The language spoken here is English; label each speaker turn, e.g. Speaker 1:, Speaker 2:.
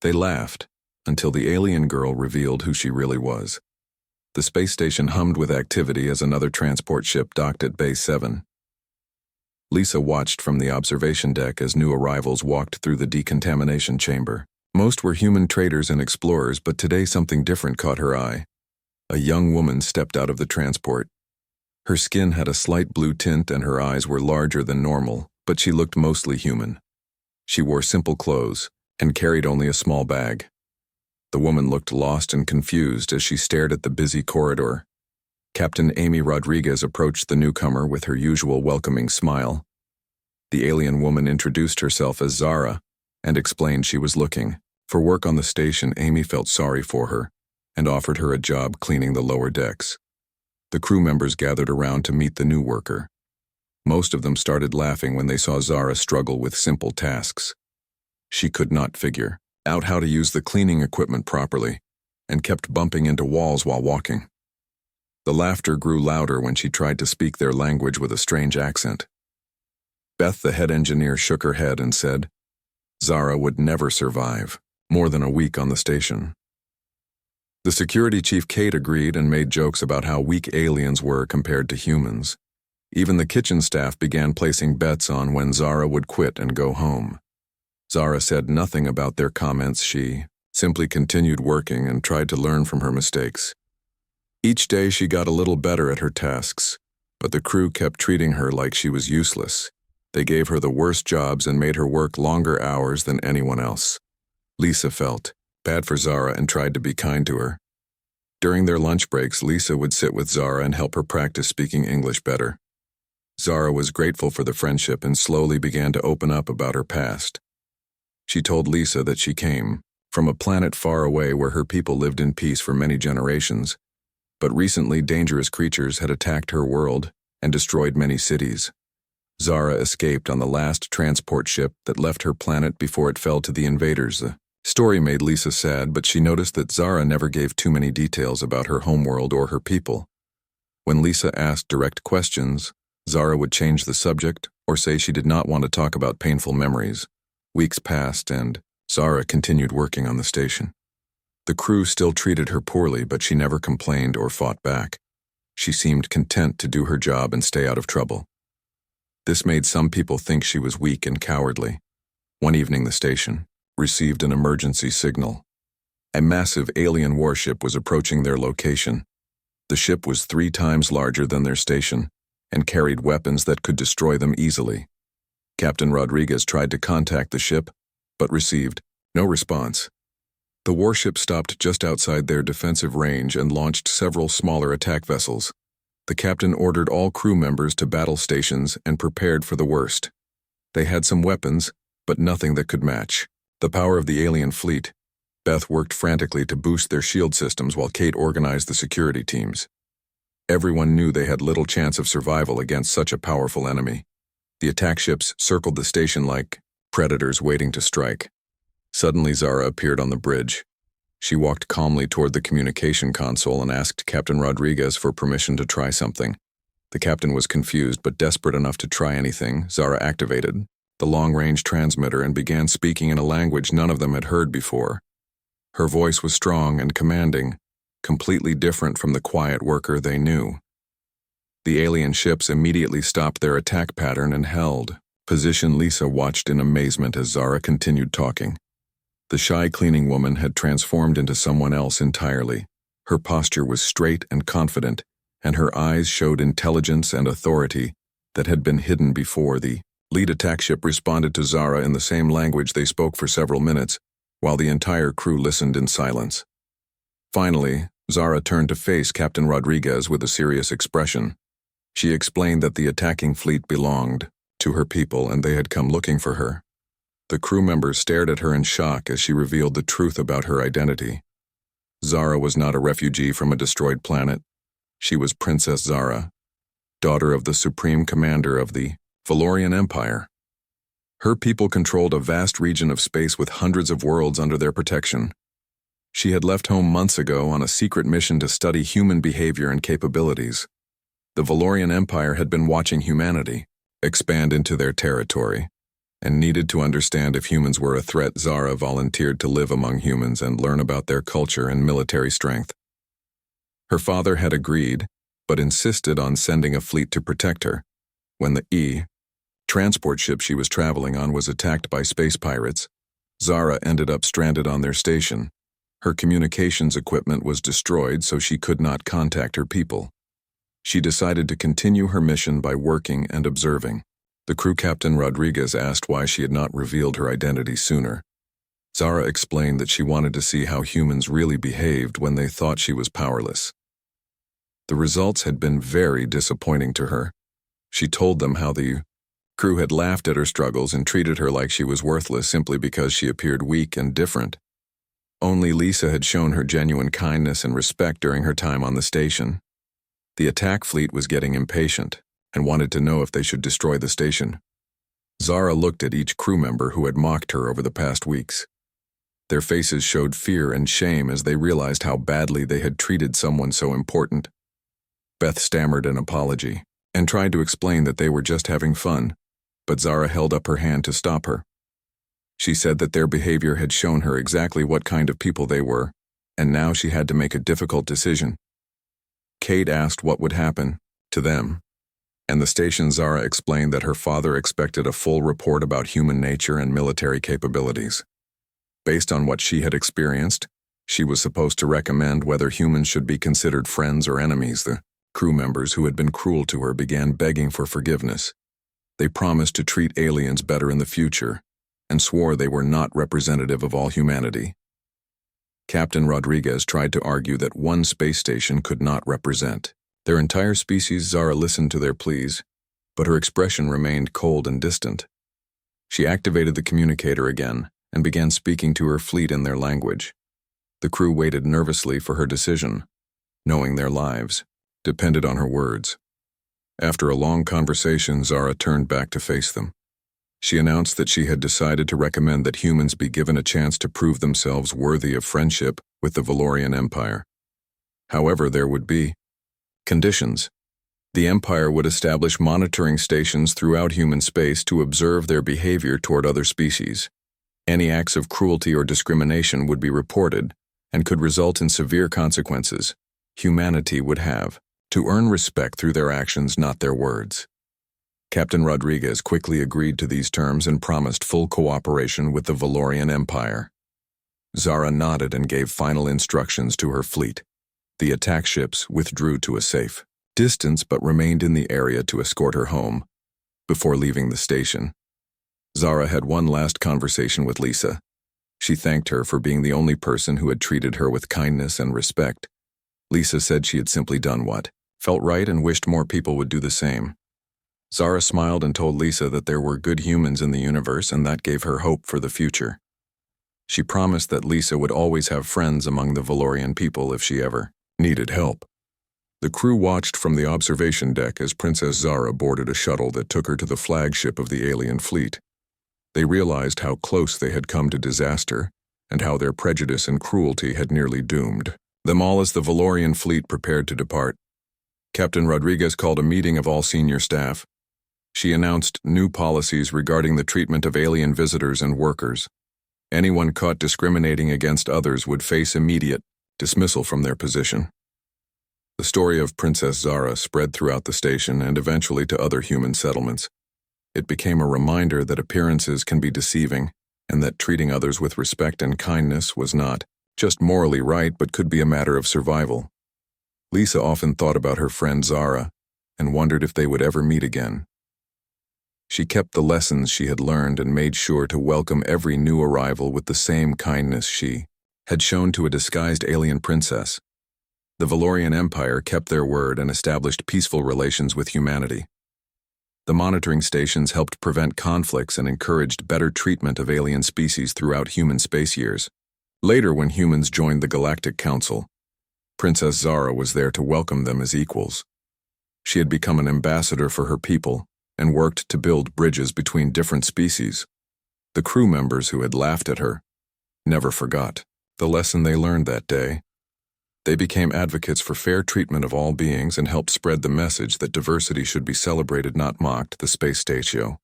Speaker 1: They laughed, until the alien girl revealed who she really was. The space station hummed with activity as another transport ship docked at Base 7. Lisa watched from the observation deck as new arrivals walked through the decontamination chamber. Most were human traders and explorers, but today something different caught her eye. A young woman stepped out of the transport. Her skin had a slight blue tint and her eyes were larger than normal, but she looked mostly human. She wore simple clothes and carried only a small bag. The woman looked lost and confused as she stared at the busy corridor. Captain Amy Rodriguez approached the newcomer with her usual welcoming smile. The alien woman introduced herself as Zara and explained she was looking for work on the station. Amy felt sorry for her and offered her a job cleaning the lower decks. The crew members gathered around to meet the new worker. Most of them started laughing when they saw Zara struggle with simple tasks. She could not figure out how to use the cleaning equipment properly and kept bumping into walls while walking. The laughter grew louder when she tried to speak their language with a strange accent. Beth, the head engineer, shook her head and said Zara would never survive more than a week on the station. The security chief, Kate, agreed and made jokes about how weak aliens were compared to humans. Even the kitchen staff began placing bets on when Zara would quit and go home. Zara said nothing about their comments. She simply continued working and tried to learn from her mistakes. Each day she got a little better at her tasks, but the crew kept treating her like she was useless. They gave her the worst jobs and made her work longer hours than anyone else. Lisa felt bad for Zara and tried to be kind to her. During their lunch breaks, Lisa would sit with Zara and help her practice speaking English better. Zara was grateful for the friendship and slowly began to open up about her past. She told Lisa that she came from a planet far away where her people lived in peace for many generations, but recently dangerous creatures had attacked her world and destroyed many cities. Zara escaped on the last transport ship that left her planet before it fell to the invaders. The story made Lisa sad, but she noticed that Zara never gave too many details about her homeworld or her people. When Lisa asked direct questions, Zara would change the subject or say she did not want to talk about painful memories. Weeks passed and Zara continued working on the station. The crew still treated her poorly, but she never complained or fought back. She seemed content to do her job and stay out of trouble. This made some people think she was weak and cowardly. One evening, the station received an emergency signal. A massive alien warship was approaching their location. The ship was 3 times larger than their station and carried weapons that could destroy them easily. Captain Rodriguez tried to contact the ship, but received no response. The warship stopped just outside their defensive range and launched several smaller attack vessels. The captain ordered all crew members to battle stations and prepared for the worst. They had some weapons, but nothing that could match the power of the alien fleet. Beth worked frantically to boost their shield systems while Kate organized the security teams. Everyone knew they had little chance of survival against such a powerful enemy. The attack ships circled the station like predators waiting to strike. Suddenly, Zara appeared on the bridge. She walked calmly toward the communication console and asked Captain Rodriguez for permission to try something. The captain was confused but desperate enough to try anything. Zara activated the long-range transmitter and began speaking in a language none of them had heard before. Her voice was strong and commanding, completely different from the quiet worker they knew. The alien ships immediately stopped their attack pattern and held position. Lisa watched in amazement as Zara continued talking. The shy cleaning woman had transformed into someone else entirely. Her posture was straight and confident, and her eyes showed intelligence and authority that had been hidden before. The lead attack ship responded to Zara in the same language they spoke for several minutes, while the entire crew listened in silence. Finally, Zara turned to face Captain Rodriguez with a serious expression. She explained that the attacking fleet belonged to her people and they had come looking for her. The crew members stared at her in shock as she revealed the truth about her identity. Zara was not a refugee from a destroyed planet. She was Princess Zara, daughter of the supreme commander of the Valorian Empire. Her people controlled a vast region of space with hundreds of worlds under their protection. She had left home months ago on a secret mission to study human behavior and capabilities. The Valorian Empire had been watching humanity expand into their territory. and needed to understand if humans were a threat. Zara volunteered to live among humans and learn about their culture and military strength. Her father had agreed, but insisted on sending a fleet to protect her. When the transport ship she was traveling on was attacked by space pirates, Zara ended up stranded on their station. Her communications equipment was destroyed, so she could not contact her people. She decided to continue her mission by working and observing. The crew captain Rodriguez asked why she had not revealed her identity sooner. Zara explained that she wanted to see how humans really behaved when they thought she was powerless. The results had been very disappointing to her. She told them how the crew had laughed at her struggles and treated her like she was worthless simply because she appeared weak and different. Only Lisa had shown her genuine kindness and respect during her time on the station. The attack fleet was getting impatient and wanted to know if they should destroy the station. Zara looked at each crew member who had mocked her over the past weeks. Their faces showed fear and shame as they realized how badly they had treated someone so important. Beth stammered an apology and tried to explain that they were just having fun, but Zara held up her hand to stop her. She said that their behavior had shown her exactly what kind of people they were, and now she had to make a difficult decision. Kate asked what would happen to them, and the station Zara explained that her father expected a full report about human nature and military capabilities. Based on what she had experienced, she was supposed to recommend whether humans should be considered friends or enemies. The crew members who had been cruel to her began begging for forgiveness. They promised to treat aliens better in the future and swore they were not representative of all humanity. Captain Rodriguez tried to argue that one space station could not represent their entire species. Zara listened to their pleas, but her expression remained cold and distant. She activated the communicator again and began speaking to her fleet in their language. The crew waited nervously for her decision, knowing their lives depended on her words. After a long conversation, Zara turned back to face them. She announced that she had decided to recommend that humans be given a chance to prove themselves worthy of friendship with the Valorian Empire. However, there would be conditions. The Empire would establish monitoring stations throughout human space to observe their behavior toward other species. Any acts of cruelty or discrimination would be reported and could result in severe consequences. Humanity would have to earn respect through their actions, not their words. Captain Rodriguez quickly agreed to these terms and promised full cooperation with the Valorian Empire. Zara nodded and gave final instructions to her fleet. The attack ships withdrew to a safe distance but remained in the area to escort her home. Before leaving the station, Zara had one last conversation with Lisa. She thanked her for being the only person who had treated her with kindness and respect. Lisa said she had simply done what felt right and wished more people would do the same. Zara smiled and told Lisa that there were good humans in the universe, and that gave her hope for the future. She promised that Lisa would always have friends among the Valorian people if she ever needed help. The crew watched from the observation deck as Princess Zara boarded a shuttle that took her to the flagship of the alien fleet. They realized how close they had come to disaster and how their prejudice and cruelty had nearly doomed them all. As the Valorian fleet prepared to depart, Captain Rodriguez called a meeting of all senior staff. She announced new policies regarding the treatment of alien visitors and workers. Anyone caught discriminating against others would face immediate dismissal from their position. The story of Princess Zara spread throughout the station and eventually to other human settlements. It became a reminder that appearances can be deceiving and that treating others with respect and kindness was not just morally right but could be a matter of survival. Lisa often thought about her friend Zara and wondered if they would ever meet again. She kept the lessons she had learned and made sure to welcome every new arrival with the same kindness she had shown to a disguised alien princess. The Valorian Empire kept their word and established peaceful relations with humanity. The monitoring stations helped prevent conflicts and encouraged better treatment of alien species throughout human space years. Later, when humans joined the Galactic Council, Princess Zara was there to welcome them as equals. She had become an ambassador for her people and worked to build bridges between different species. The crew members who had laughed at her never forgot the lesson they learned that day. They became advocates for fair treatment of all beings and helped spread the message that diversity should be celebrated, not mocked. The space station